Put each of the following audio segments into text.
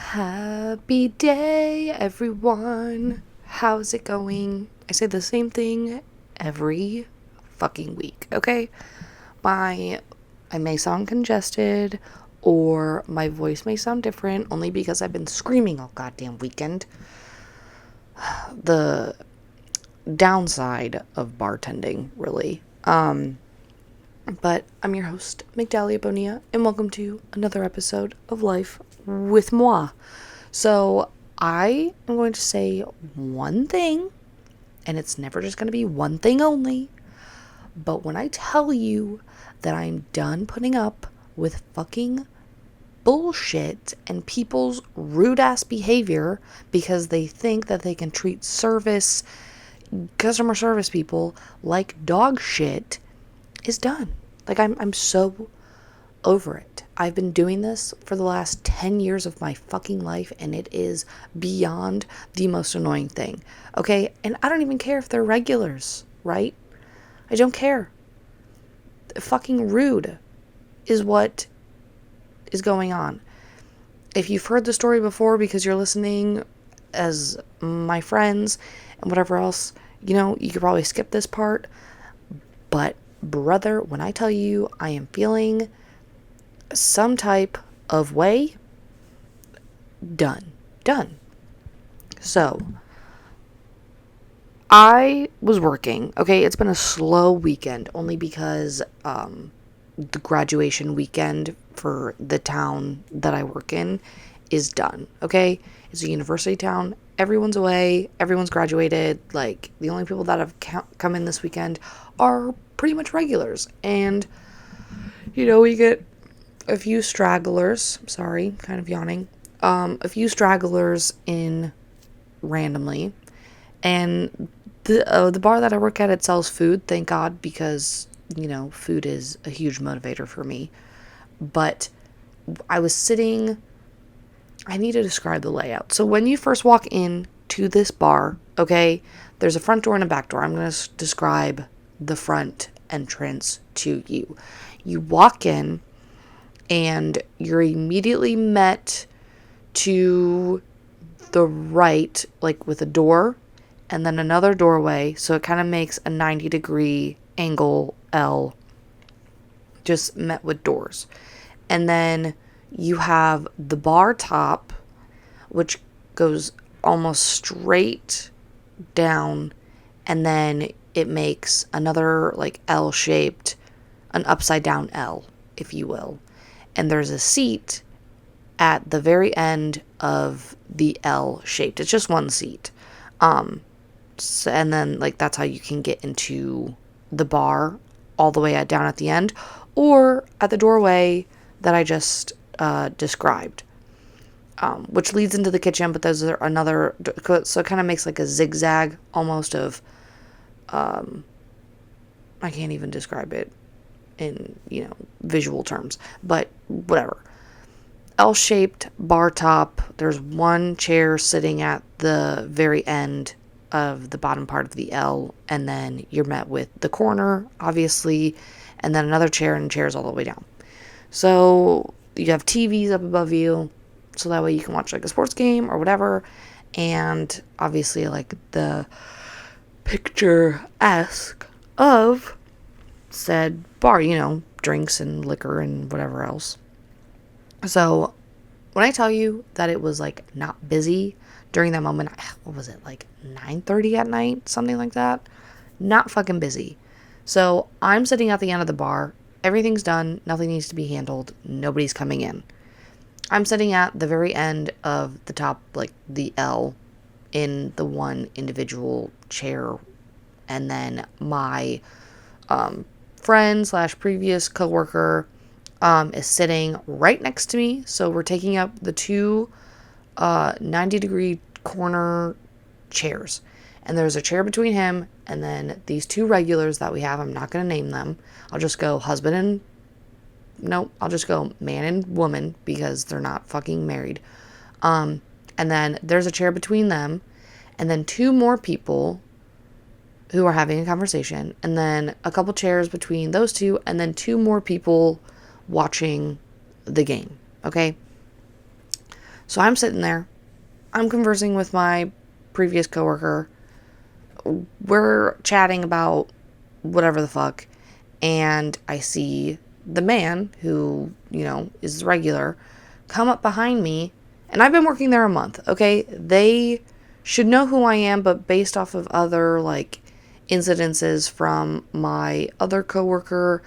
Happy day, everyone. How's it going? I say the same thing every fucking week, okay? I may sound congested or my voice may sound different only because I've been screaming all goddamn weekend. The downside of bartending, really. But I'm your host, Migdalia Bonilla, and welcome to another episode of Life with Moi. So, I am going to say one thing, and it's never just going to be one thing only. But when I tell you that I'm done putting up with fucking bullshit and people's rude ass behavior because they think that they can treat customer service people like dog shit, is done. Like, I'm so over it. I've been doing this for the last 10 years of my fucking life, and it is beyond the most annoying thing. Okay? And I don't even care if they're regulars, right? I don't care. Fucking rude is what is going on. If you've heard the story before because you're listening as my friends and whatever else, you could probably skip this part. But brother, when I tell you I am feeling some type of way, done. So, I was working. Okay, it's been a slow weekend only because the graduation weekend for the town that I work in is done. Okay, it's a university town. Everyone's away. Everyone's graduated. Like, the only people that have come in this weekend are pretty much regulars. And, we get a few stragglers. Sorry, kind of yawning. A few stragglers in randomly. And the bar that I work at, it sells food, thank God, because, food is a huge motivator for me. But I need to describe the layout. So when you first walk in to this bar, okay, there's a front door and a back door. I'm going to describe the front entrance to you. You walk in and you're immediately met to the right, like with a door and then another doorway. So it kind of makes a 90-degree angle L, just met with doors. And then you have the bar top, which goes almost straight down, and then it makes another like L-shaped, an upside down L, if you will. And there's a seat at the very end of the L-shaped. It's just one seat. And then like that's how you can get into the bar all the way down at the end, or at the doorway that I just described, which leads into the kitchen. But there's another, so it kind of makes like a zigzag almost of, I can't even describe it in visual terms, but whatever. L-shaped bar top. There's one chair sitting at the very end of the bottom part of the L, and then you're met with the corner, obviously, and then another chair and chairs all the way down. So you have TVs up above you, so that way you can watch like a sports game or whatever, and obviously like the picture-esque of said bar, drinks and liquor and whatever else. So when I tell you that it was like not busy during that moment, what was it, like 9:30 at night, something like that? Not fucking busy. So I'm sitting at the end of the bar. Everything's done. Nothing needs to be handled. Nobody's coming in. I'm sitting at the very end of the top, like the L, in the one individual chair. And then my friend / previous coworker is sitting right next to me. So we're taking up the two 90-degree corner chairs. And there's a chair between him and then these two regulars that we have. I'm not going to name them. I'll just go I'll just go man and woman because they're not fucking married. And then there's a chair between them and then two more people who are having a conversation, and then a couple chairs between those two, and then two more people watching the game. Okay? So I'm sitting there. I'm conversing with my previous coworker. We're chatting about whatever the fuck. And I see the man who, is regular come up behind me. And I've been working there a month, okay? They should know who I am, but based off of other, incidences from my other coworker,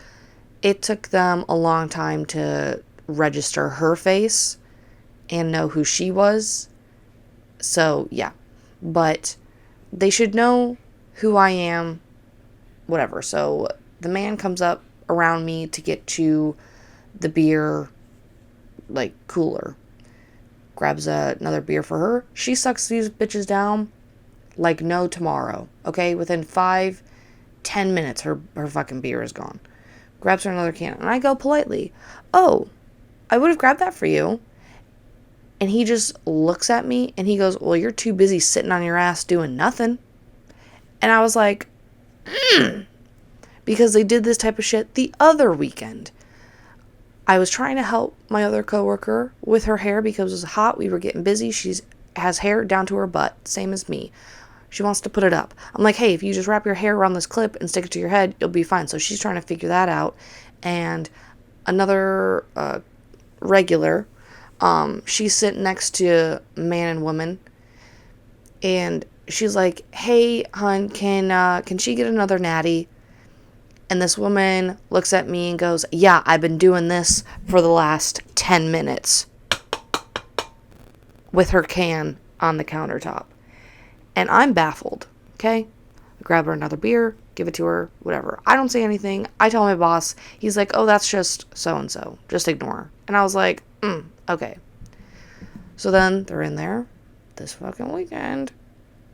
it took them a long time to register her face and know who she was. So, yeah. But they should know who I am, whatever. So, the man comes up around me to get to the beer, cooler. Grabs another beer for her. She sucks these bitches down like no tomorrow. Okay? Within 5-10 minutes, her fucking beer is gone. Grabs her another can. And I go politely, "Oh, I would have grabbed that for you." And he just looks at me and he goes, "Well, you're too busy sitting on your ass doing nothing." And I was like, because they did this type of shit the other weekend. I was trying to help my other coworker with her hair because it was hot. We were getting busy. She has hair down to her butt, same as me. She wants to put it up. I'm like, "Hey, if you just wrap your hair around this clip and stick it to your head, you'll be fine." So she's trying to figure that out. And another regular, she's sitting next to man and woman, and she's like, "Hey, hon, can she get another natty?" And this woman looks at me and goes, "Yeah, I've been doing this for the last 10 minutes." With her can on the countertop. And I'm baffled, okay? I grab her another beer, give it to her, whatever. I don't say anything. I tell my boss. He's like, "Oh, that's just so-and-so. Just ignore her." And I was like, okay. So then they're in there this fucking weekend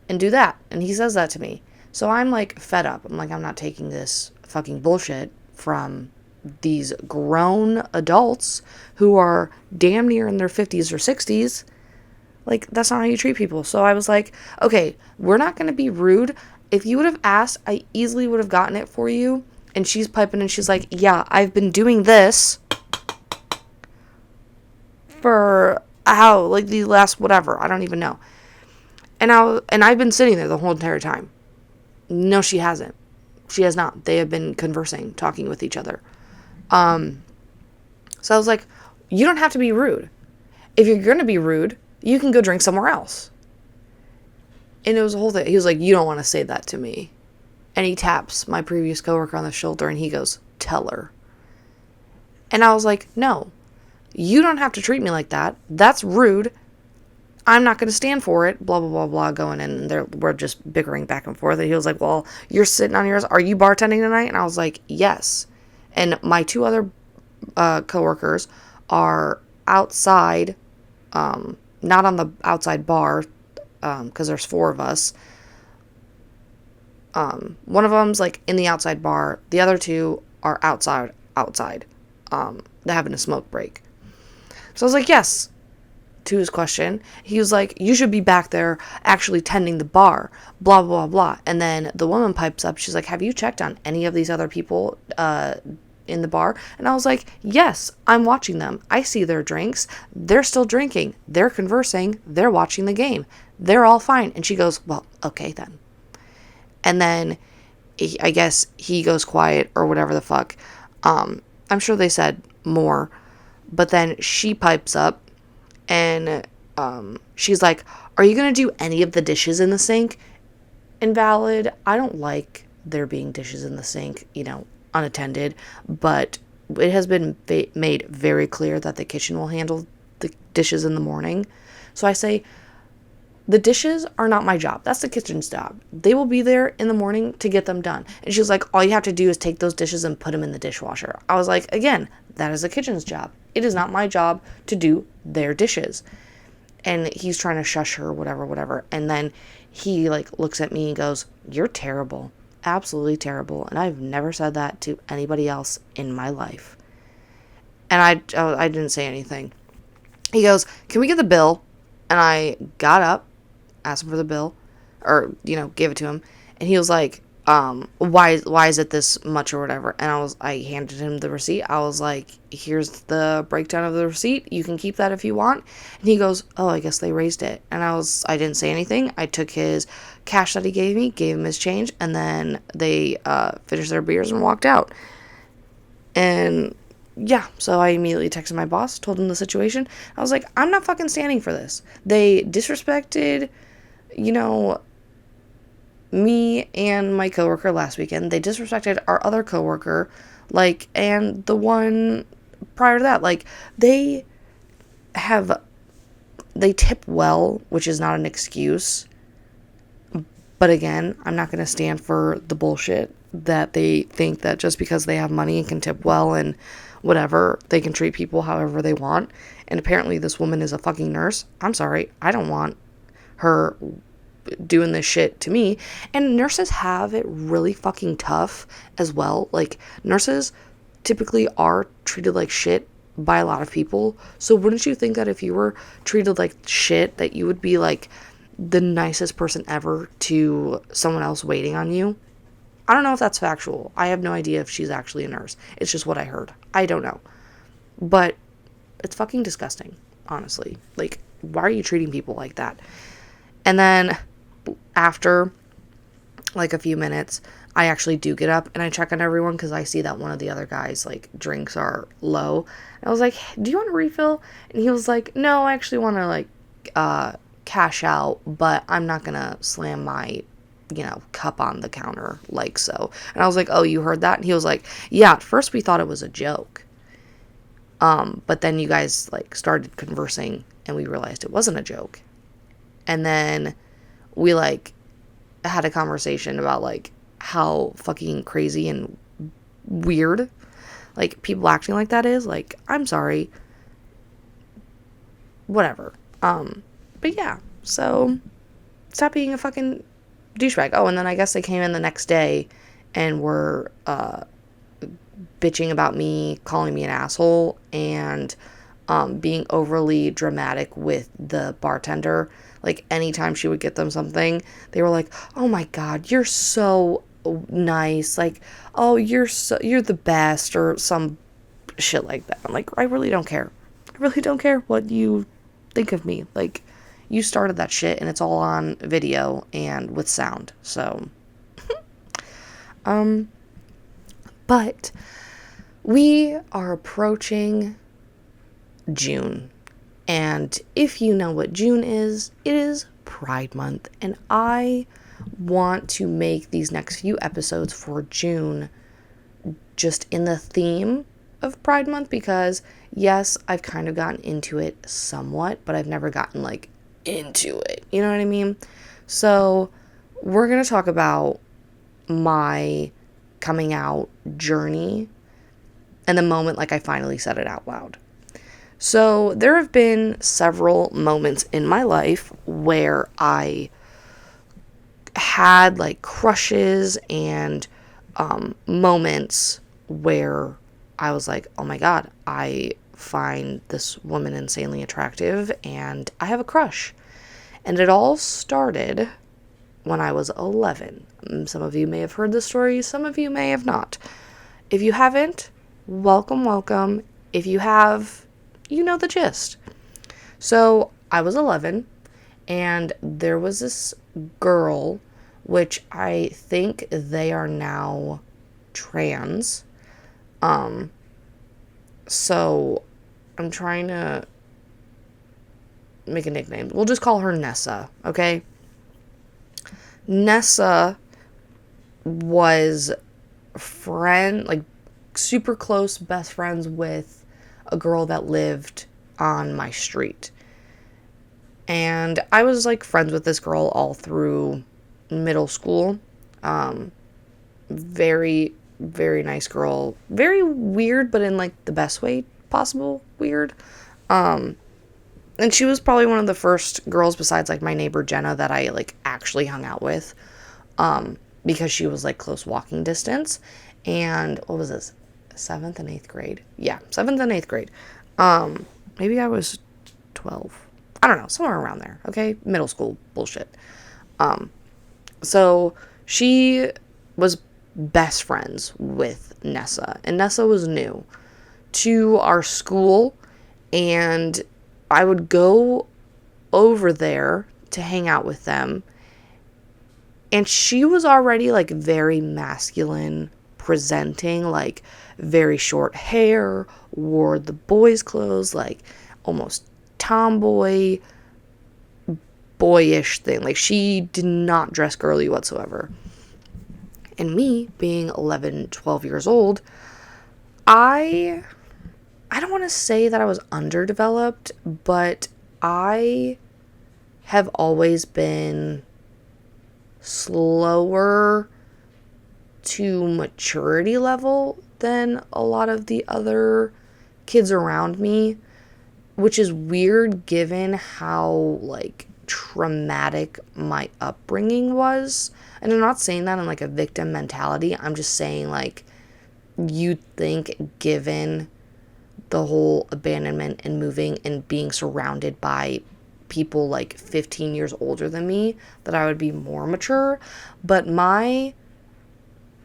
and do that. And he says that to me. So I'm fed up. I'm like, I'm not taking this fucking bullshit from these grown adults who are damn near in their 50s or 60s. That's not how you treat people. So I was like, okay, we're not going to be rude. If you would have asked, I easily would have gotten it for you. And she's piping and she's like, "Yeah, I've been doing this for the last whatever. I don't even know." And I've been sitting there the whole entire time. No, she hasn't. She has not. They have been conversing, talking with each other. So I was like, you don't have to be rude. If you're going to be rude, you can go drink somewhere else. And it was a whole thing. He was like, "You don't want to say that to me." And he taps my previous coworker on the shoulder and he goes, "Tell her." And I was like, "No, you don't have to treat me like that. That's rude. I'm not going to stand for it." Blah, blah, blah, blah, going in. And we're just bickering back and forth. And he was like, "Well, you're sitting on yours. Are you bartending tonight?" And I was like, "Yes." And my two other coworkers are outside, not on the outside bar, because there's 4 of us. One of them's in the outside bar. The other 2 are outside. They're having a smoke break. So I was like, yes. To his question, he was like, "You should be back there actually tending the bar, blah, blah, blah." And then the woman pipes up. She's like, "Have you checked on any of these other people in the bar?" And I was like, "Yes, I'm watching them. I see their drinks. They're still drinking. They're conversing. They're watching the game. They're all fine." And she goes, "Well, okay then." And then I guess he goes quiet or whatever the fuck. I'm sure they said more. But then she pipes up. And she's like, "Are you going to do any of the dishes in the sink?" Invalid. I don't like there being dishes in the sink, unattended. But it has been made very clear that the kitchen will handle the dishes in the morning. So I say, the dishes are not my job. That's the kitchen's job. They will be there in the morning to get them done. And she's like, "All you have to do is take those dishes and put them in the dishwasher." I was like, again, that is the kitchen's job. It is not my job to do their dishes. And he's trying to shush her, whatever. And then he looks at me and goes, "You're terrible. Absolutely terrible." And I've never said that to anybody else in my life. And I didn't say anything. He goes, "Can we get the bill?" And I got up, asked him for the bill, or, gave it to him. And he was like, why is it this much or whatever? And I handed him the receipt. I was like, here's the breakdown of the receipt. You can keep that if you want. And he goes, oh, I guess they raised it. And I didn't say anything. I took his cash that he gave me, gave him his change, and then they finished their beers and walked out. And yeah, so I immediately texted my boss, told him the situation. I was like, I'm not fucking standing for this. They disrespected, me and my coworker last weekend. They disrespected our other coworker, and the one prior to that. They tip well, which is not an excuse. But again, I'm not going to stand for the bullshit that they think that just because they have money and can tip well and whatever, they can treat people however they want. And apparently this woman is a fucking nurse. I'm sorry. I don't want her doing this shit to me. And nurses have it really fucking tough as well. Nurses typically are treated like shit by a lot of people. So wouldn't you think that if you were treated like shit, that you would be the nicest person ever to someone else waiting on you? I don't know if that's factual. I have no idea if she's actually a nurse. It's just what I heard. I don't know. But it's fucking disgusting, honestly. Why are you treating people like that? And then after a few minutes, I actually do get up and I check on everyone because I see that one of the other guys drinks are low. And I was like, do you want a refill? And he was like, no, I actually want to cash out, but I'm not gonna slam my cup on the counter so. And I was like, oh, you heard that? And he was like, yeah, at first we thought it was a joke, but then you guys started conversing and we realized it wasn't a joke. And then we had a conversation about how fucking crazy and weird people acting like that is. I'm sorry, whatever. But yeah, so stop being a fucking douchebag. Oh, and then I guess they came in the next day and were bitching about me, calling me an asshole, and being overly dramatic with the bartender. Anytime she would get them something, they were like, oh my God, you're so nice. Oh, you're the best, or some shit like that. I'm like, I really don't care. I really don't care what you think of me. You started that shit and it's all on video and with sound. So, but we are approaching June. And if you know what June is, it is Pride Month. And I want to make these next few episodes for June just in the theme of Pride Month, because yes, I've kind of gotten into it somewhat, but I've never gotten into it. You know what I mean? So we're going to talk about my coming out journey and the moment I finally said it out loud. So there have been several moments in my life where I had crushes and moments where I was like, oh my God, I find this woman insanely attractive and I have a crush. And it all started when I was 11. Some of you may have heard the story, some of you may have not. If you haven't, welcome, welcome. If you have, you know the gist. So I was 11 and there was this girl, which I think they are now trans. So I'm trying to make a nickname. We'll just call her Nessa, okay? Nessa was super close best friends with a girl that lived on my street. And I was friends with this girl all through middle school. Very, very nice girl. Very weird, but in the best way possible weird. And she was probably one of the first girls besides my neighbor Jenna that I actually hung out with. Because she was close walking distance. And what was this? 7th and 8th grade. Yeah, 7th and 8th grade. Maybe I was 12. I don't know, somewhere around there. Okay, middle school bullshit. So she was best friends with Nessa, and Nessa was new to our school, and I would go over there to hang out with them, and she was already like very masculine presenting, like very short hair, wore the boys' clothes, like almost tomboy, boyish thing. Like she did not dress girly whatsoever. And me being 11, 12 years old, I don't want to say that I was underdeveloped, but I have always been slower to maturity level than a lot of the other kids around me, which is weird given how like traumatic my upbringing was. And I'm not saying that in like a victim mentality. I'm just saying like you'd think given the whole abandonment and moving and being surrounded by people like 15 years older than me that I would be more mature. But my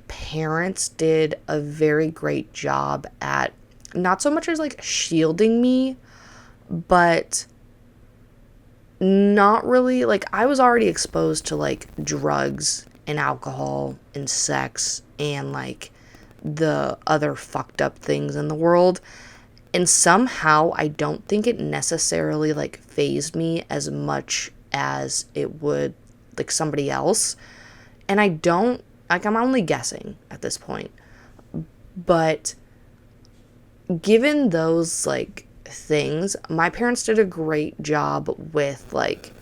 parents did a very great job at not so much as like shielding me, but not really, like I was already exposed to like drugs and alcohol and sex and like the other fucked up things in the world. And somehow I don't think it necessarily like fazed me as much as it would like somebody else. And I don't, like, I'm only guessing at this point. But given those like things, my parents did a great job with like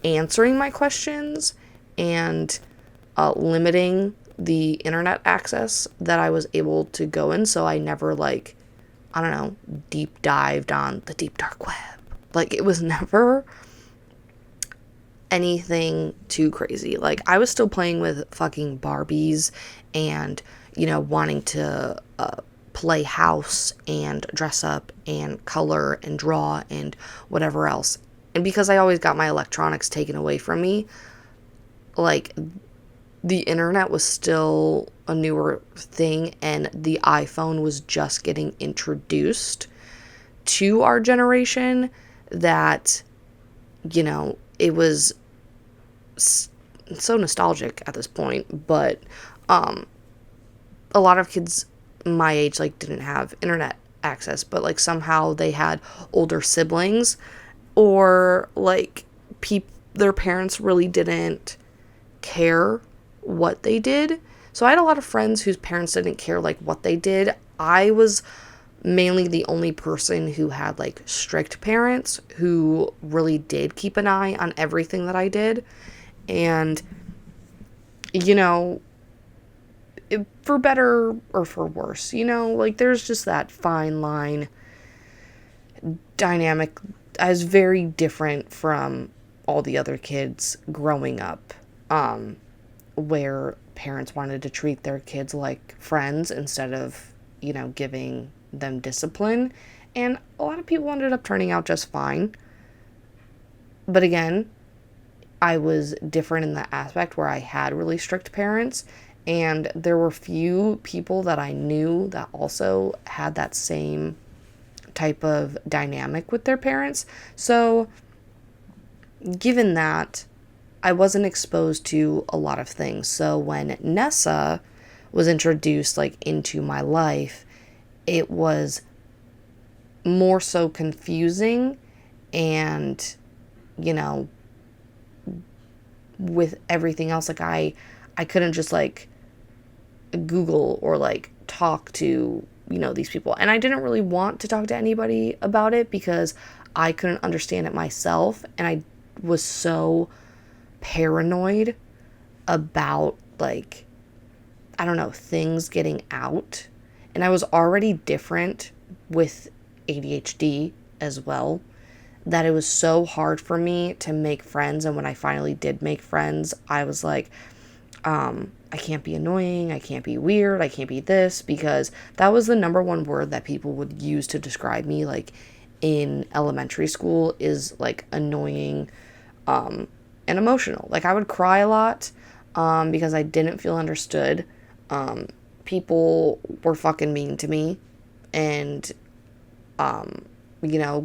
answering my questions and limiting the internet access that I was able to go in. So I never like, I don't know, deep dived on the deep dark web. Like it was never anything too crazy. Like I was still playing with fucking Barbies and, you know, wanting to play house and dress up and color and draw and whatever else. And because I always got my electronics taken away from me, like the internet was still a newer thing and the iPhone was just getting introduced to our generation, that, you know, it was so nostalgic at this point. But a lot of kids my age like didn't have internet access, but like somehow they had older siblings, or like their parents really didn't care what they did. So I had a lot of friends whose parents didn't care like what they did. I was mainly the only person who had like strict parents who really did keep an eye on everything that I did. And you know, for better or for worse, you know, like there's just that fine line dynamic as very different from all the other kids growing up, where parents wanted to treat their kids like friends instead of, you know, giving them discipline. And a lot of people ended up turning out just fine. But again, I was different in the aspect where I had really strict parents, and there were few people that I knew that also had that same type of dynamic with their parents. So given that, I wasn't exposed to a lot of things. So when Nessa was introduced like into my life, it was more so confusing. And, you know, with everything else, like I couldn't just like Google or like talk to, you know, these people. And I didn't really want to talk to anybody about it because I couldn't understand it myself. And I was so paranoid about like, I don't know, things getting out. And I was already different with ADHD as well, that it was so hard for me to make friends. And when I finally did make friends, I was like, I can't be annoying, I can't be weird, I can't be this, because that was the number one word that people would use to describe me, like in elementary school, is like annoying, and emotional. Like I would cry a lot. because I didn't feel understood. People were fucking mean to me, and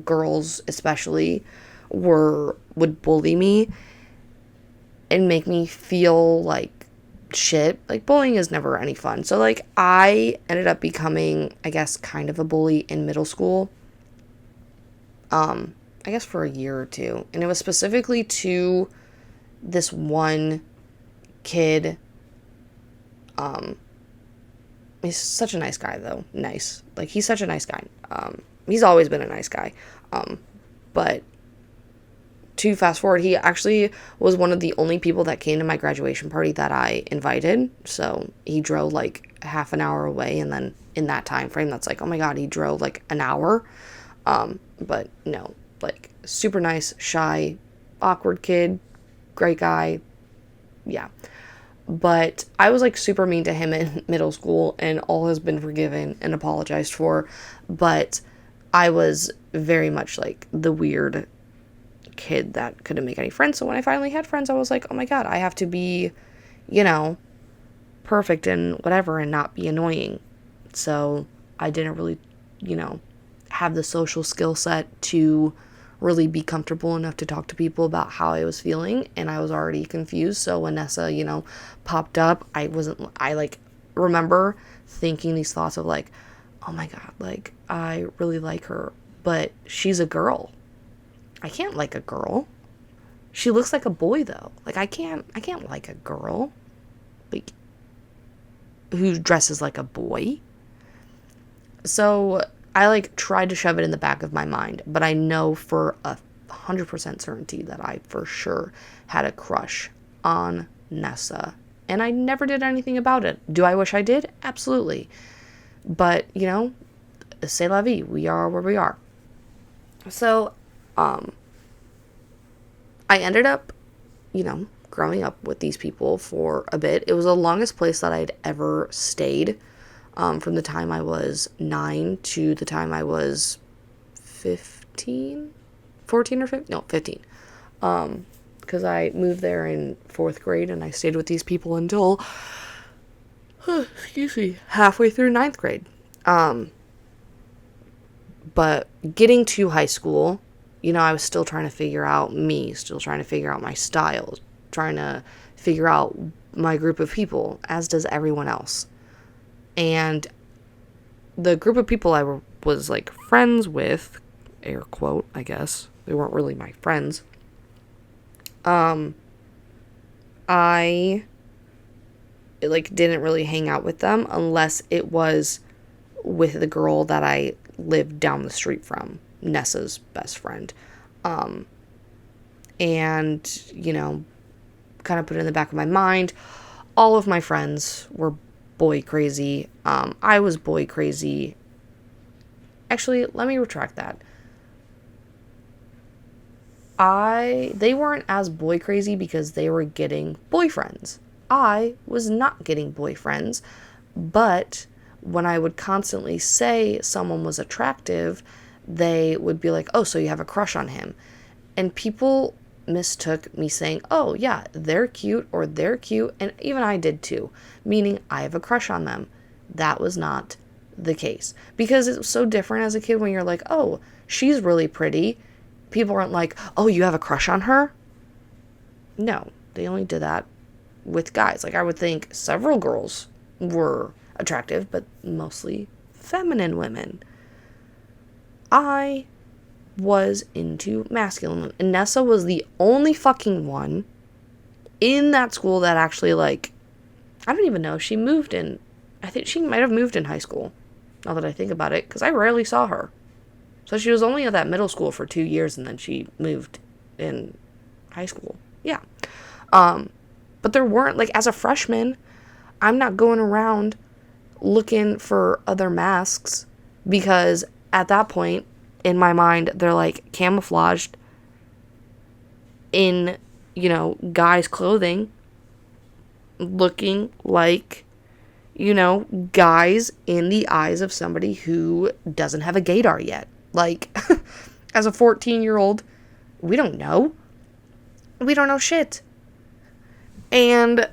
girls especially would bully me and make me feel like shit. Like, bullying is never any fun. So, like, I ended up becoming, I guess, kind of a bully in middle school. I guess for a year or two. And it was specifically to this one kid. He's such a nice guy, though. Nice. Like, he's such a nice guy. He's always been a nice guy. But to fast forward, he actually was one of the only people that came to my graduation party that I invited. So he drove like half an hour away, and then in that time frame, that's like, oh my god, he drove like an hour. But no, like, super nice, shy, awkward kid, great guy. Yeah. But I was like super mean to him in middle school, and all has been forgiven and apologized for. But I was very much like the weird kid that couldn't make any friends. So when I finally had friends, I was like, oh my god, I have to be, perfect and whatever and not be annoying. So I didn't really, have the social skill set to really be comfortable enough to talk to people about how I was feeling, and I was already confused. So when Nessa, popped up, I remember thinking these thoughts of like, oh my god, like, I really like her, but she's a girl. I can't like a girl. She looks like a boy though. Like, I can't like a girl, like, who dresses like a boy. So I like tried to shove it in the back of my mind, but I know for 100% certainty that I for sure had a crush on Nessa, and I never did anything about it. Do I wish I did? Absolutely. But, c'est la vie. We are where we are. So, I ended up, growing up with these people for a bit. It was the longest place that I'd ever stayed, from the time I was 9 to the time I was 15, 14 or 15, no, 15. Because I moved there in 4th grade, and I stayed with these people until, halfway through 9th grade. But getting to high school, I was still trying to figure out me, still trying to figure out my style, trying to figure out my group of people, as does everyone else. And the group of people I was like friends with, air quote, I guess, they weren't really my friends. I didn't really hang out with them unless it was with the girl that I lived down the street from, Nessa's best friend. And, kind of put it in the back of my mind, all of my friends were boy crazy. I was boy crazy. Actually, let me retract that. They weren't as boy crazy because they were getting boyfriends. I was not getting boyfriends, but when I would constantly say someone was attractive, they would be like, oh, so you have a crush on him. And people mistook me saying, oh yeah, they're cute, or they're cute, and even I did too, meaning I have a crush on them. That was not the case, because it was so different as a kid when you're like, oh, she's really pretty. People aren't like, oh, you have a crush on her? No, they only did that with guys. Like, I would think several girls were attractive, but mostly feminine women. I was into masculine, and Nessa was the only fucking one in that school that actually, like, I don't even know if she moved in, I think she might have moved in high school, now that I think about it, because I rarely saw her. So she was only at that middle school for 2 years, and then she moved in high school. Yeah. But there weren't, like, as a freshman, I'm not going around looking for other masks, because at that point, in my mind, they're like camouflaged in, guys' clothing, looking like, guys in the eyes of somebody who doesn't have a gaydar yet. Like, as a 14-year-old, we don't know. We don't know shit. And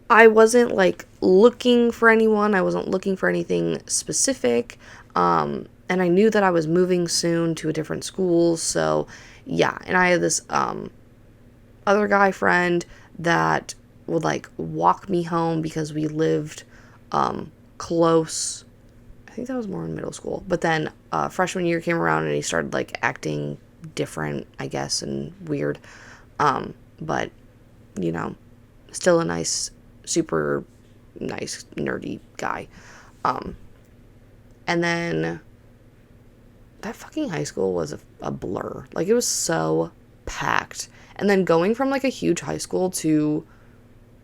I wasn't like looking for anyone. I wasn't looking for anything specific. And I knew that I was moving soon to a different school. So yeah. And I had this other guy friend that would like walk me home because we lived close. I think that was more in middle school. But then freshman year came around and he started like acting different, I guess, and weird. But, you know, still a nice, super nice, nerdy guy. And then that fucking high school was a blur. Like, it was so packed. And then going from like a huge high school to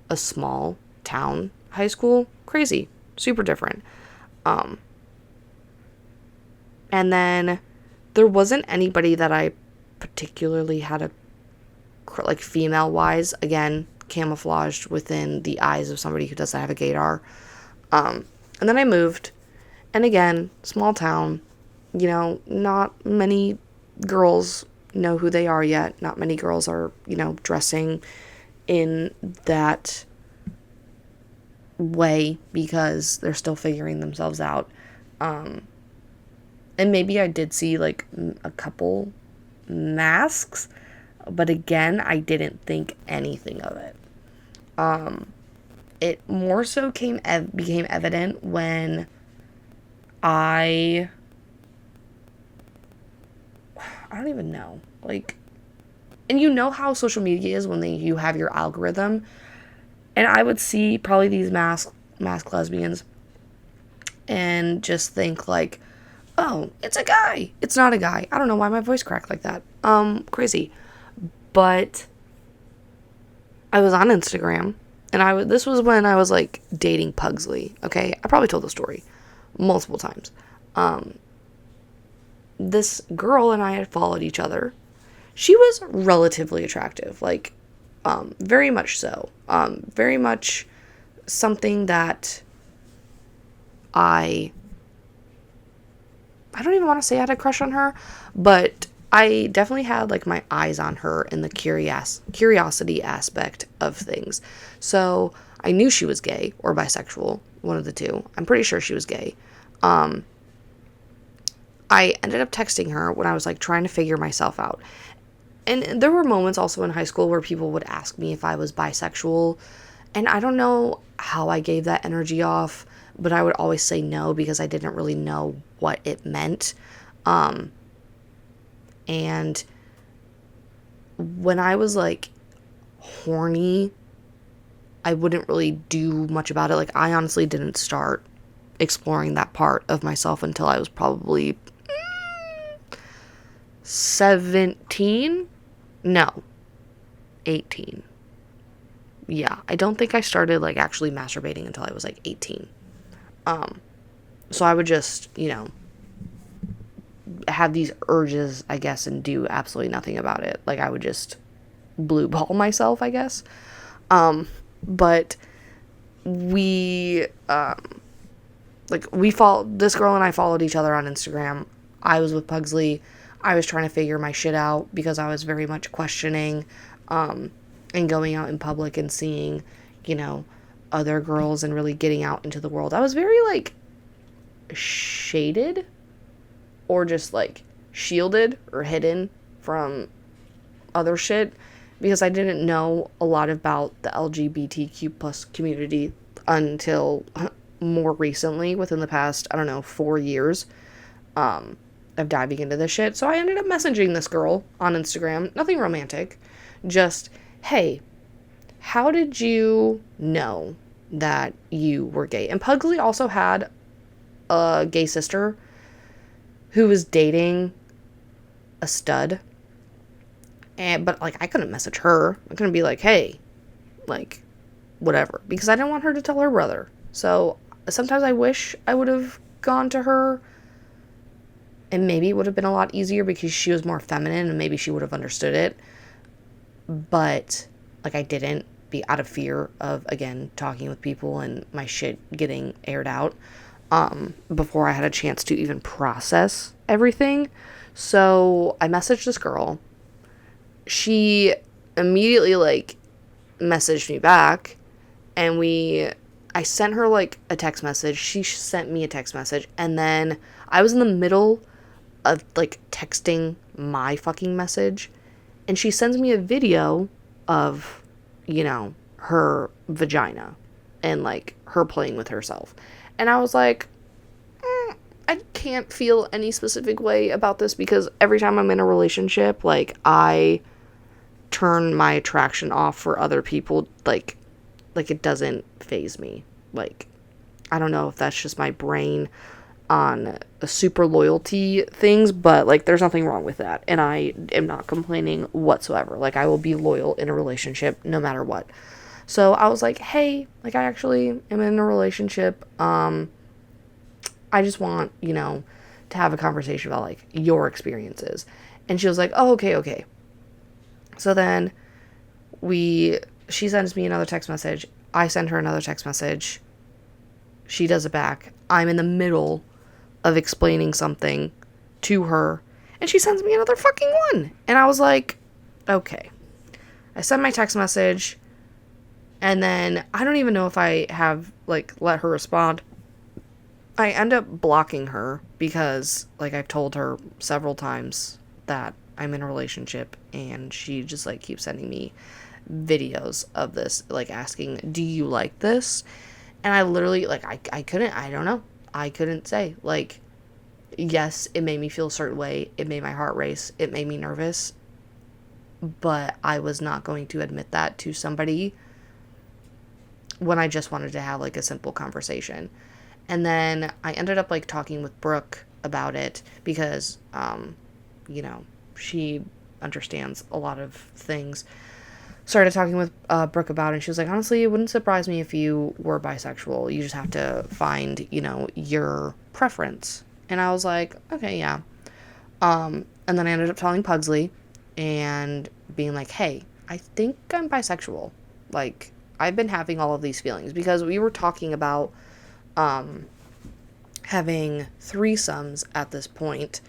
a small town high school, crazy, super different. And then there wasn't anybody that I particularly had a like female wise, again, camouflaged within the eyes of somebody who doesn't have a gaydar. And then I moved, and again, small town, you know, not many girls know who they are yet. Not many girls are, you know, dressing in that way because they're still figuring themselves out. And maybe I did see like a couple masks, but again, I didn't think anything of it. It more so became evident when I don't even know, like, and you know how social media is when you have your algorithm, and I would see probably these mask lesbians and just think like, oh, it's a guy. It's not a guy. I don't know why my voice cracked like that. Crazy. But I was on Instagram, and this was when I was like dating Pugsley. Okay, I probably told the story multiple times. This girl and I had followed each other. She was relatively attractive, like, very much so. Very much something that I don't even want to say I had a crush on her, but I definitely had like my eyes on her in the curiosity aspect of things. So I knew she was gay or bisexual, one of the two. I'm pretty sure she was gay. I ended up texting her when I was like trying to figure myself out. And there were moments also in high school where people would ask me if I was bisexual. And I don't know how I gave that energy off, but I would always say no because I didn't really know what it meant. And when I was like horny, I wouldn't really do much about it. Like, I honestly didn't start exploring that part of myself until I was probably 17? No, 18. Yeah, I don't think I started like actually masturbating until I was like 18. So I would just, you know, have these urges, I guess, and do absolutely nothing about it. Like, I would just blue ball myself, I guess. But we, this girl and I followed each other on Instagram. I was with Pugsley. I was trying to figure my shit out because I was very much questioning, and going out in public and seeing, you know, other girls and really getting out into the world. I was very, like, shaded or just, like, shielded or hidden from other shit because I didn't know a lot about the LGBTQ plus community until more recently, within the past, I don't know, 4 years of diving into this shit. So I ended up messaging this girl on Instagram. Nothing romantic. Just, hey, how did you know that you were gay? And Pugsley also had a gay sister who was dating a stud. But like, I couldn't message her. I couldn't be like, hey, like, whatever, because I didn't want her to tell her brother. So sometimes I wish I would have gone to her, and maybe it would have been a lot easier because she was more feminine and maybe she would have understood it. But like, I didn't, be out of fear of, again, talking with people and my shit getting aired out before I had a chance to even process everything. So I messaged this girl. She immediately like messaged me back And I sent her like a text message. She sent me a text message. And then I was in the middle of like texting my fucking message. And she sends me a video of, her vagina and like her playing with herself. And I was like, I can't feel any specific way about this because every time I'm in a relationship, like I turn my attraction off for other people. Like it doesn't faze me. Like, I don't know if that's just my brain on a super loyalty things, but like there's nothing wrong with that. And I am not complaining whatsoever. Like I will be loyal in a relationship no matter what. So I was like, hey, like I actually am in a relationship. I just want, to have a conversation about like your experiences. And she was like, oh, okay. So then she sends me another text message. I send her another text message. She does it back. I'm in the middle of explaining something to her. And she sends me another fucking one. And I was like, okay. I send my text message. And then I don't even know if I have like let her respond. I end up blocking her because like I've told her several times that I'm in a relationship, and she just like keeps sending me videos of this, like asking, do you like this? And I literally like I don't know. I couldn't say. Like, yes, it made me feel a certain way. It made my heart race. It made me nervous. But I was not going to admit that to somebody when I just wanted to have like a simple conversation. And then I ended up like talking with Brooke about it because, she understands a lot of things. Started talking with Brooke about it, and she was like, honestly, it wouldn't surprise me if you were bisexual. You just have to find, your preference. And I was like, okay, yeah. And then I ended up telling Pugsley and being like, hey, I think I'm bisexual. Like, I've been having all of these feelings because we were talking about having threesomes at this point.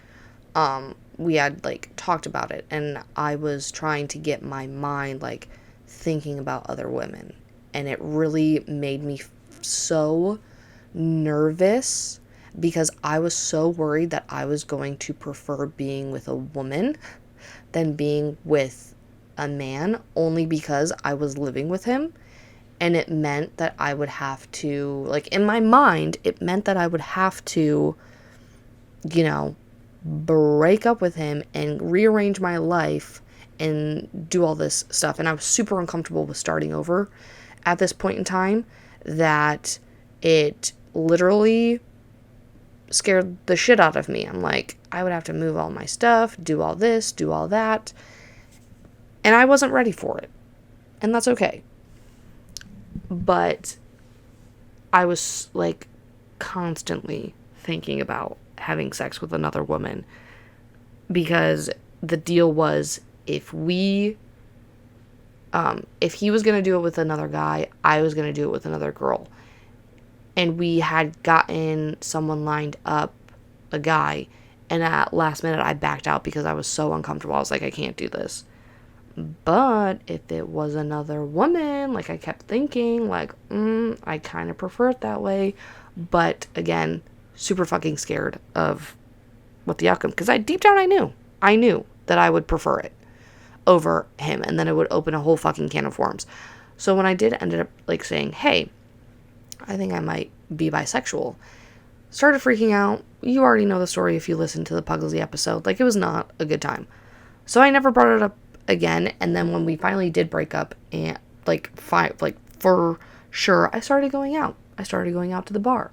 We had like talked about it, and I was trying to get my mind like thinking about other women, and it really made me so nervous because I was so worried that I was going to prefer being with a woman than being with a man, only because I was living with him. And it meant that I would have to, like, in my mind, it meant that I would have to, break up with him and rearrange my life and do all this stuff. And I was super uncomfortable with starting over at this point in time, that it literally scared the shit out of me. I'm like, I would have to move all my stuff, do all this, do all that. And I wasn't ready for it. And that's okay. But I was like constantly thinking about having sex with another woman, because the deal was if he was going to do it with another guy, I was going to do it with another girl. And we had gotten someone lined up, a guy, and at last minute I backed out because I was so uncomfortable. I was like, I can't do this. But if it was another woman, like I kept thinking, like, I kind of prefer it that way. But again, super fucking scared of what the outcome, because deep down I knew that I would prefer it over him, and then it would open a whole fucking can of worms. So when I did ended up like saying, hey, I think I might be bisexual, started freaking out. You already know the story if you listened to the Pugsley episode. Like, it was not a good time. So I never brought it up again. And then when we finally did break up, and for sure, I started going out. I started going out to the bar.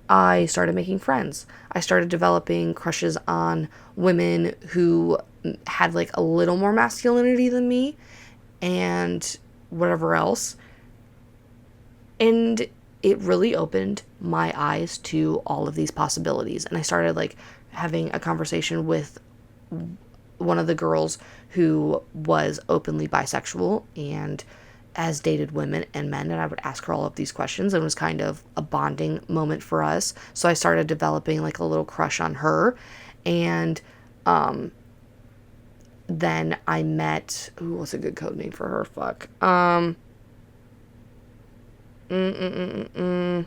I started making friends. I started developing crushes on women who had like a little more masculinity than me and whatever else. And it really opened my eyes to all of these possibilities. And I started like having a conversation with one of the girls who was openly bisexual and has dated women and men, and I would ask her all of these questions, and it was kind of a bonding moment for us. So I started developing like a little crush on her. And then I met, what's a good code name for her? I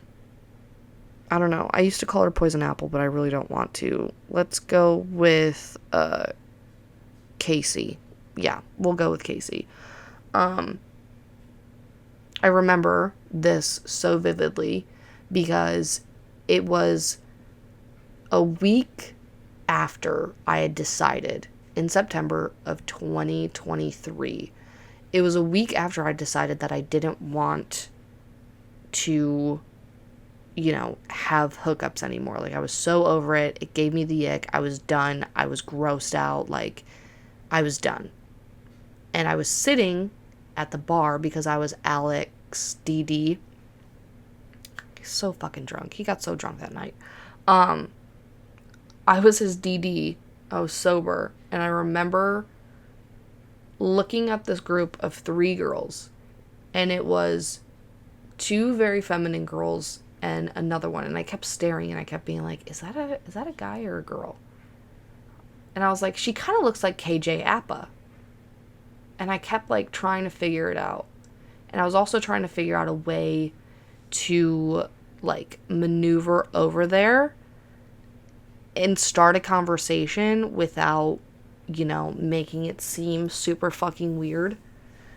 don't know. I used to call her Poison Apple, but I really don't want to. Let's go with Casey. Yeah, we'll go with Casey. I remember this so vividly because it was a week after I had decided in September of 2023. It was a week after I decided that I didn't want to, have hookups anymore. Like, I was so over it. It gave me the ick. I was done. I was grossed out. Like, I was done. And I was sitting at the bar because I was Alex DD. He's so fucking drunk. He got so drunk that night. I was his DD. I was sober. And I remember looking at this group of 3 girls. And it was 2 very feminine girls and another one. And I kept staring and I kept being like, is that a guy or a girl? And I was like, she kind of looks like KJ Appa. And I kept like trying to figure it out. And I was also trying to figure out a way to like maneuver over there and start a conversation without, making it seem super fucking weird.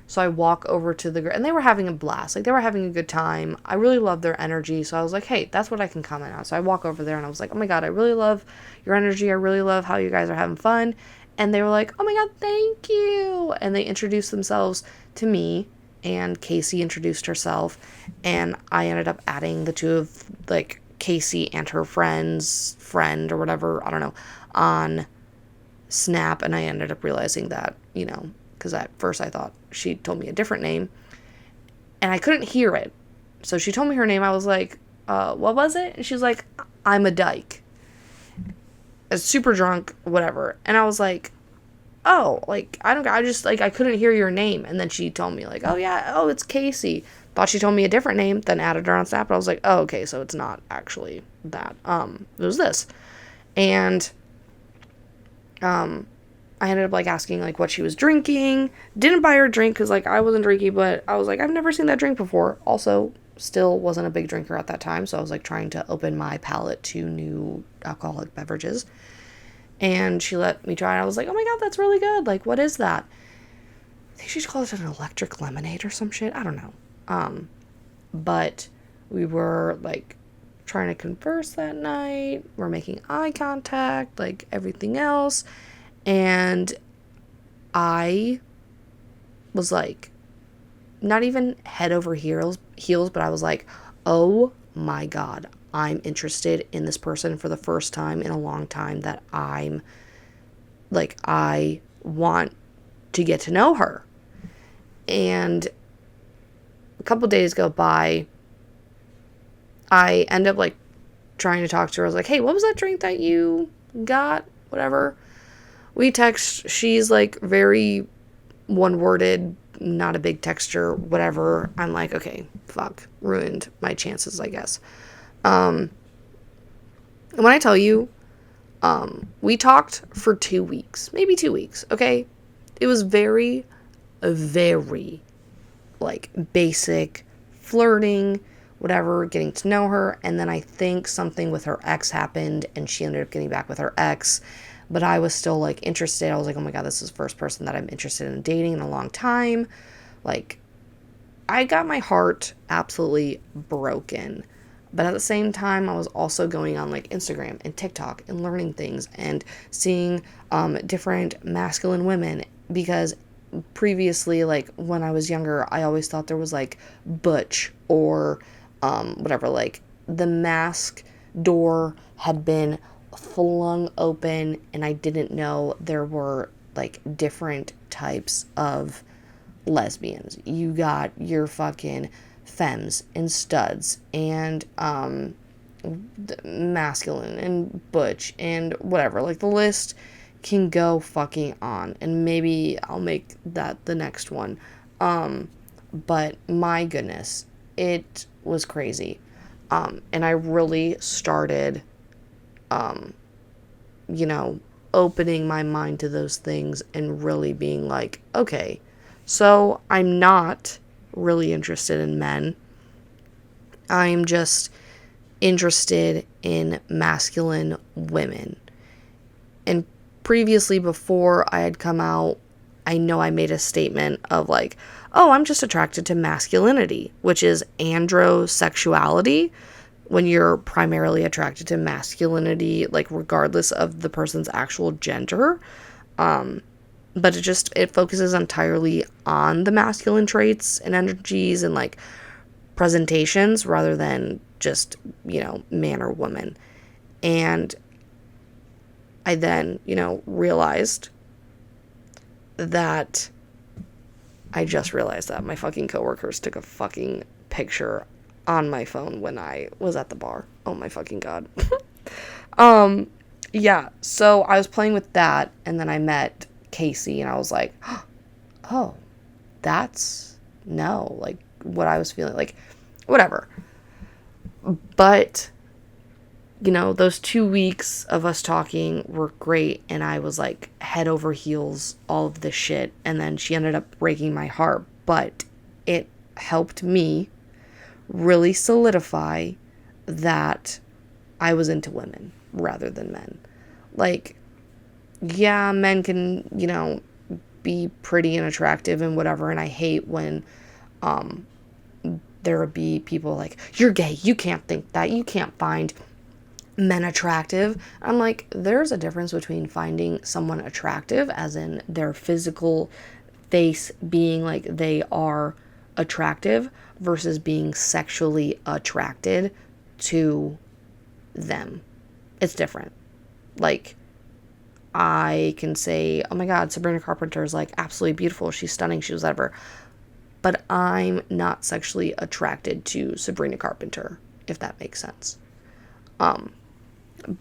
So I walk over to the girl, and they were having a blast. Like, they were having a good time. I really loved their energy. So I was like, hey, that's what I can comment on. So I walk over there and I was like, oh my God, I really love your energy. I really love how you guys are having fun. And they were like, oh my God, thank you. And they introduced themselves to me, and Casey introduced herself. And I ended up adding the 2 of, like, Casey and her friend or whatever, I don't know, on Snap. And I ended up realizing that, because at first I thought she told me a different name. And I couldn't hear it. So she told me her name. I was like, what was it? And she's like, I'm a dyke. Super drunk, whatever. And I was like, oh, like, I just, like, I couldn't hear your name. And then she told me, like, oh yeah, oh, it's Casey. Thought she told me a different name, then added her on Snap. But I was like, oh, okay, so it's not actually that. It was this. And, I ended up, like, asking, like, what she was drinking. Didn't buy her a drink because, like, I wasn't drinking, but I was like, I've never seen that drink before. Also, still wasn't a big drinker at that time, so I was, like, trying to open my palate to new alcoholic beverages. And she let me try it. I was like, oh my God, that's really good. Like, what is that? I think she calls it an electric lemonade or some shit. I don't know. But we were, like, trying to converse that night. We're making eye contact, like, everything else. And I was like, not even head over heels, but I was like, oh my God, I'm interested in this person for the first time in a long time, that I want to get to know her. And a couple days go by. I end up like trying to talk to her. I was like, hey, what was that drink that you got? Whatever. We text. She's like very one-worded, not a big texture, whatever. I'm like, okay, fuck, ruined my chances, I guess. And when I tell you, we talked for 2 weeks, maybe 2 weeks, okay? It was very, very, like, basic flirting, whatever, getting to know her. And then I think something with her ex happened, and she ended up getting back with her ex. But I was still, like, interested. I was like, oh my God, this is the first person that I'm interested in dating in a long time. Like, I got my heart absolutely broken. But at the same time, I was also going on, like, Instagram and TikTok and learning things and seeing different masculine women. Because previously, like, when I was younger, I always thought there was, like, butch or whatever. Like, the mask door had been flung open, and I didn't know there were, like, different types of lesbians. You got your fucking femmes and studs and masculine and butch and whatever. Like, the list can go fucking on, and maybe I'll make that the next one. But my goodness, it was crazy. And I really started opening my mind to those things and really being like, okay, so I'm not really interested in men. I'm just interested in masculine women. And previously, before I had come out, I know I made a statement of like, oh, I'm just attracted to masculinity, which is androsexuality, when you're primarily attracted to masculinity, like regardless of the person's actual gender. But it focuses entirely on the masculine traits and energies and like presentations rather than just, man or woman. And I then, realized that I just realized that my fucking coworkers took a fucking picture on my phone when I was at the bar. Oh my fucking god. Yeah, so I was playing with that, and then I met Casey, and I was like, oh, that's, no, like, what I was feeling, like, whatever. But, those 2 weeks of us talking were great, and I was, like, head over heels, all of this shit, and then she ended up breaking my heart, but it helped me really solidify that I was into women rather than men. Like, yeah, men can, be pretty and attractive and whatever, and I hate when there would be people like, you're gay, you can't think that, you can't find men attractive. I'm like, there's a difference between finding someone attractive, as in their physical face being like they are attractive, versus being sexually attracted to them. It's different. Like, I can say, oh my god, Sabrina Carpenter is like absolutely beautiful, she's stunning, she was whatever, but I'm not sexually attracted to Sabrina Carpenter, if that makes sense.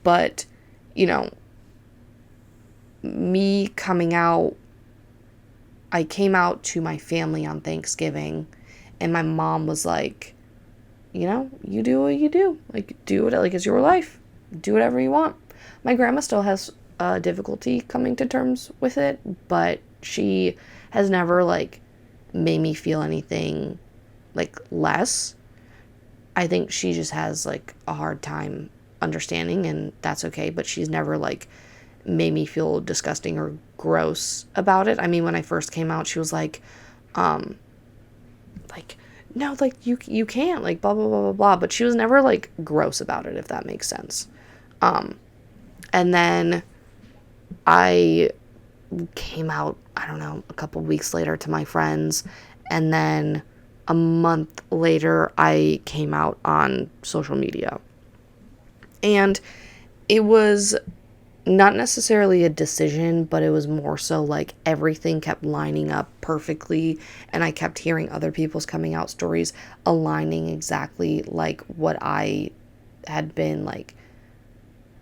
But, me coming out, I came out to my family on Thanksgiving, and my mom was like, you do what you do. Like, do it, like, it's your life. Do whatever you want. My grandma still has difficulty coming to terms with it, but she has never, like, made me feel anything, like, less. I think she just has, like, a hard time understanding, and that's okay, but she's never, like, made me feel disgusting or gross about it. I mean, when I first came out, she was like, no, like, you can't, like, blah, blah, blah, blah, blah, but she was never, like, gross about it, if that makes sense. And then I came out, I don't know, a couple weeks later to my friends, and then a month later, I came out on social media. And it was not necessarily a decision, but it was more so like everything kept lining up perfectly, and I kept hearing other people's coming out stories aligning exactly like what I had been like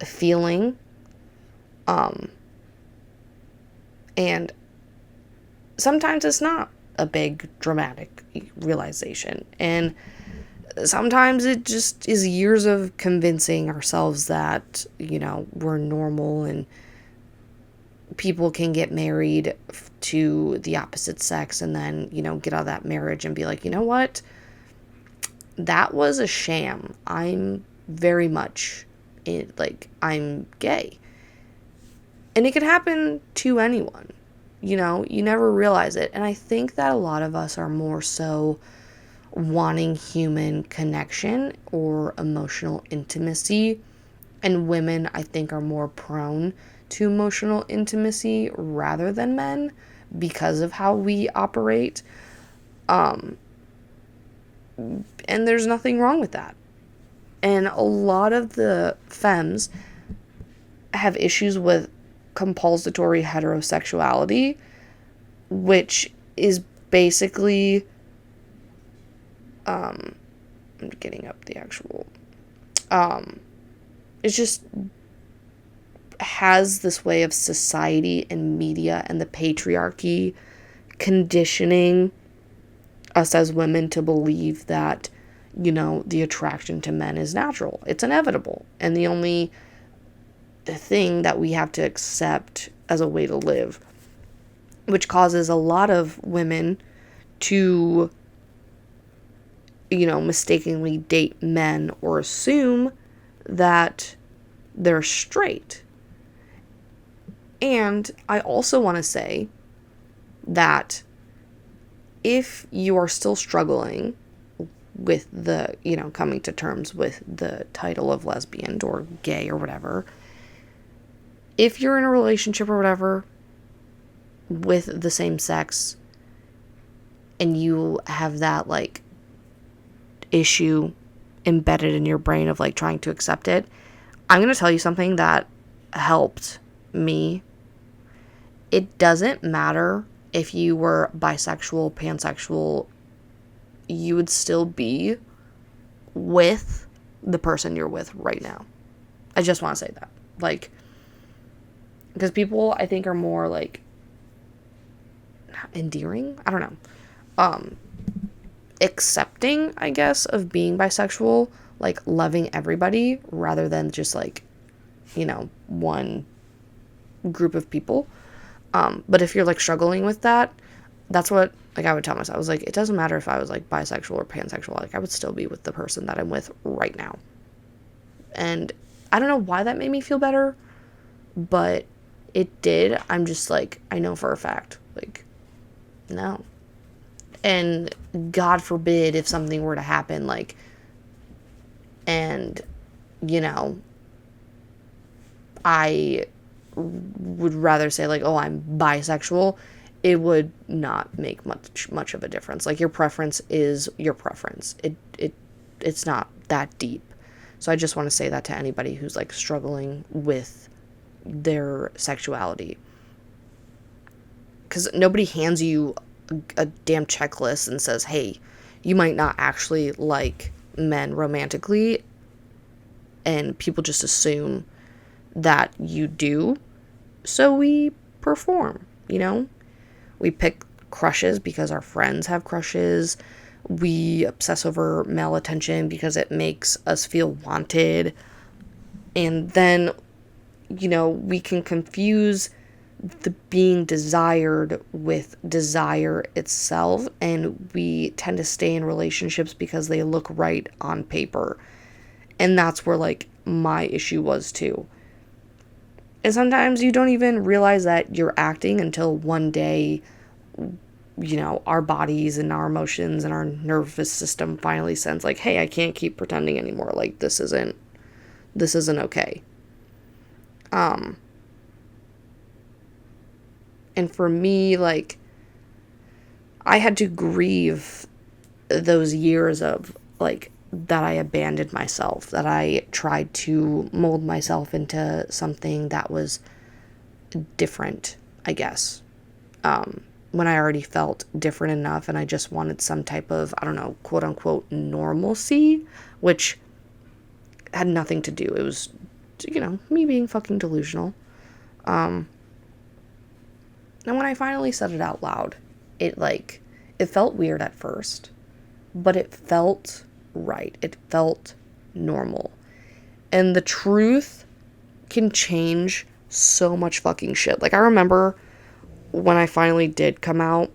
feeling. And sometimes it's not a big dramatic realization, and sometimes it just is years of convincing ourselves that, we're normal and people can get married to the opposite sex and then, get out of that marriage and be like, you know what? That was a sham. I'm very much I'm gay. And it could happen to anyone. You never realize it. And I think that a lot of us are more so wanting human connection or emotional intimacy, and women, I think, are more prone to emotional intimacy rather than men because of how we operate. And there's nothing wrong with that. And a lot of the femmes have issues with compulsory heterosexuality, which is basically I'm getting up the actual, it just has this way of society and media and the patriarchy conditioning us as women to believe that, the attraction to men is natural. It's inevitable. And the only thing that we have to accept as a way to live, which causes a lot of women to mistakenly date men or assume that they're straight. And I also want to say that if you are still struggling with the, coming to terms with the title of lesbian or gay or whatever, if you're in a relationship or whatever with the same sex and you have that like issue embedded in your brain of like trying to accept it, I'm going to tell you something that helped me. It doesn't matter if you were bisexual, pansexual, you would still be with the person you're with right now. I just want to say that. Like, because people, I think, are more like endearing. I don't know. Accepting, I guess, of being bisexual, like loving everybody rather than just like, one group of people. But if you're like struggling with that, that's what like I would tell myself. I was like, it doesn't matter if I was like bisexual or pansexual, like I would still be with the person that I'm with right now. And I don't know why that made me feel better, but it did. I'm just like, I know for a fact, like, no. And God forbid if something were to happen, like, and, I would rather say, like, oh, I'm bisexual, it would not make much of a difference. Like, your preference is your preference. It's not that deep. So I just want to say that to anybody who's, like, struggling with their sexuality. Because nobody hands you a damn checklist and says, hey, you might not actually like men romantically, and people just assume that you do, so we perform, we pick crushes because our friends have crushes, we obsess over male attention because it makes us feel wanted, and then we can confuse the being desired with desire itself, and we tend to stay in relationships because they look right on paper. And that's where like my issue was too. And sometimes you don't even realize that you're acting until one day, our bodies and our emotions and our nervous system finally sense like, hey, I can't keep pretending anymore. Like, this isn't okay. And for me, like, I had to grieve those years of, like, that I abandoned myself, that I tried to mold myself into something that was different, I guess. When I already felt different enough and I just wanted some type of, I don't know, quote unquote, normalcy, which had nothing to do. It was, me being fucking delusional. And when I finally said it out loud, it felt weird at first, but it felt right. It felt normal. And the truth can change so much fucking shit. Like, I remember when I finally did come out,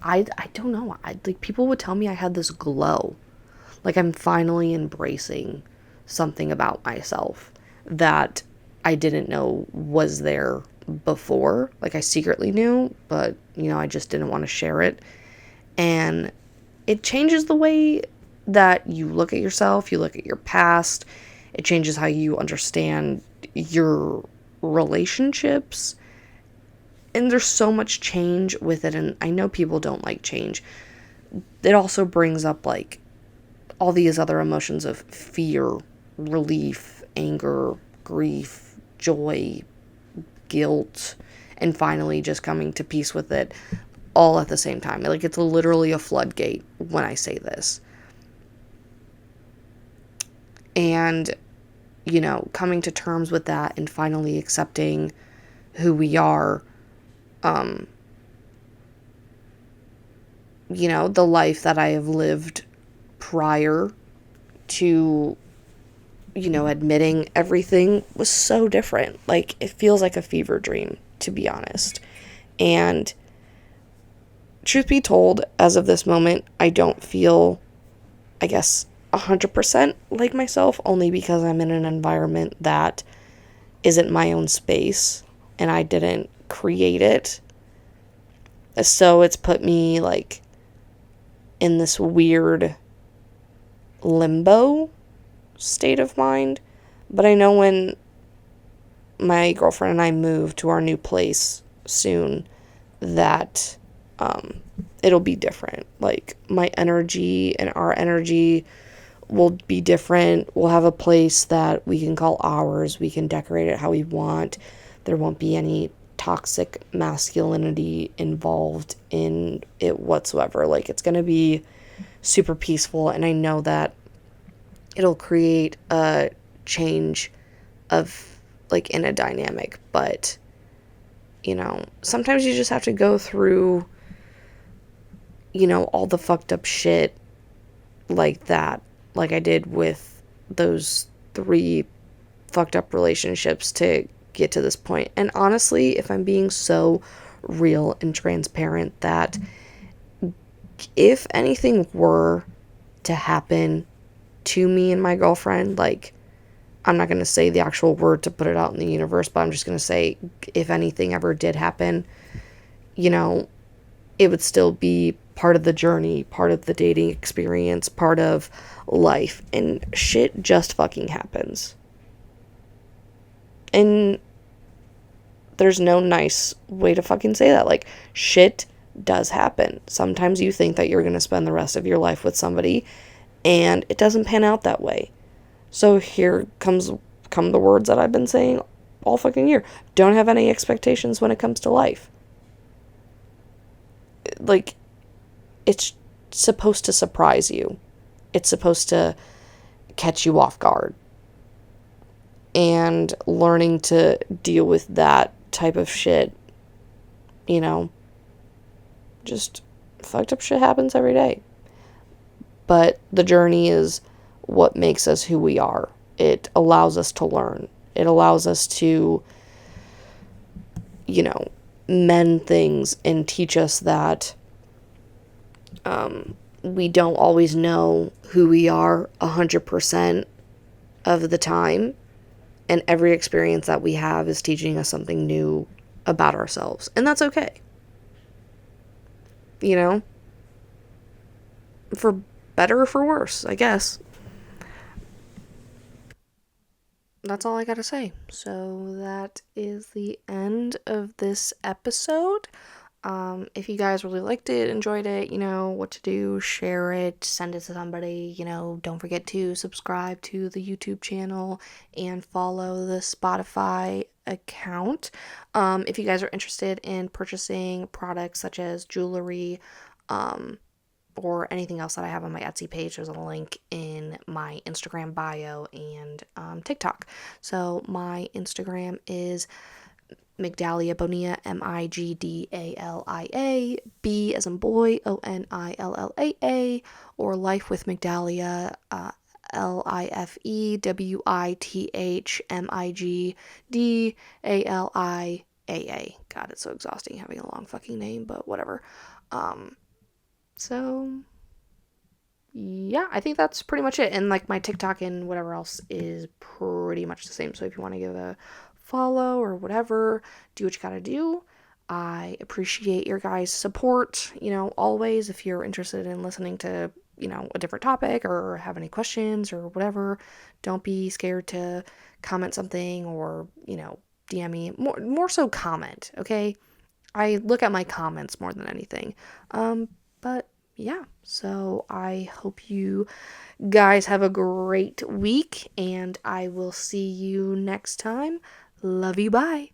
I don't know. People would tell me I had this glow. Like, I'm finally embracing something about myself that I didn't know was there before. Like, I secretly knew, but, I just didn't want to share it. And it changes the way that you look at yourself, you look at your past. It changes how you understand your relationships. And there's so much change with it, and I know people don't like change. It also brings up, like, all these other emotions of fear, relief, anger, grief, joy, guilt, and finally just coming to peace with it all at the same time. Like, it's literally a floodgate when I say this. And, coming to terms with that and finally accepting who we are, the life that I have lived prior to, admitting everything was so different. Like, it feels like a fever dream, to be honest. And truth be told, as of this moment, I don't feel, I guess, 100% like myself, only because I'm in an environment that isn't my own space and I didn't create it. So it's put me like in this weird limbo state of mind. But I know when my girlfriend and I move to our new place soon that it'll be different. Like my energy and our energy will be different. We'll have a place that we can call ours. We can decorate it how we want. There won't be any toxic masculinity involved in it whatsoever. Like it's going to be super peaceful, and I know that it'll create a change of like in a dynamic, but sometimes you just have to go through all the fucked up shit like that, like I did with those 3 fucked up relationships to get to this point. And honestly, if I'm being so real and transparent, that if anything were to happen to me and my girlfriend, like, I'm not going to say the actual word to put it out in the universe, but I'm just going to say if anything ever did happen, it would still be part of the journey, part of the dating experience, part of life. And shit just fucking happens. And there's no nice way to fucking say that. Like, shit does happen. Sometimes you think that you're going to spend the rest of your life with somebody, and it doesn't pan out that way. So here come the words that I've been saying all fucking year. Don't have any expectations when it comes to life. Like, it's supposed to surprise you. It's supposed to catch you off guard. And learning to deal with that type of shit, just fucked up shit happens every day. But the journey is what makes us who we are. It allows us to learn. It allows us to, mend things and teach us that we don't always know who we are 100% of the time. And every experience that we have is teaching us something new about ourselves. And that's okay. For better or for worse, I guess. That's all I gotta say. So that is the end of this episode. If you guys really liked it, enjoyed it, you know what to do, share it, send it to somebody, don't forget to subscribe to the YouTube channel and follow the Spotify account. If you guys are interested in purchasing products such as jewelry, or anything else that I have on my Etsy page, there's a link in my Instagram bio and TikTok. So my Instagram is Migdalia Bonilla, Migdalia, B as in boy, Onillaa, or Life with Migdalia, Lifewithmigdalia. God, it's so exhausting having a long fucking name, but whatever. So yeah, I think that's pretty much it. And like my TikTok and whatever else is pretty much the same. So if you want to give a follow or whatever, do what you gotta do. I appreciate your guys' support, always. If you're interested in listening to, a different topic or have any questions or whatever, don't be scared to comment something or, DM me. More so comment, okay? I look at my comments more than anything. But yeah, so I hope you guys have a great week, and I will see you next time. Love you, bye.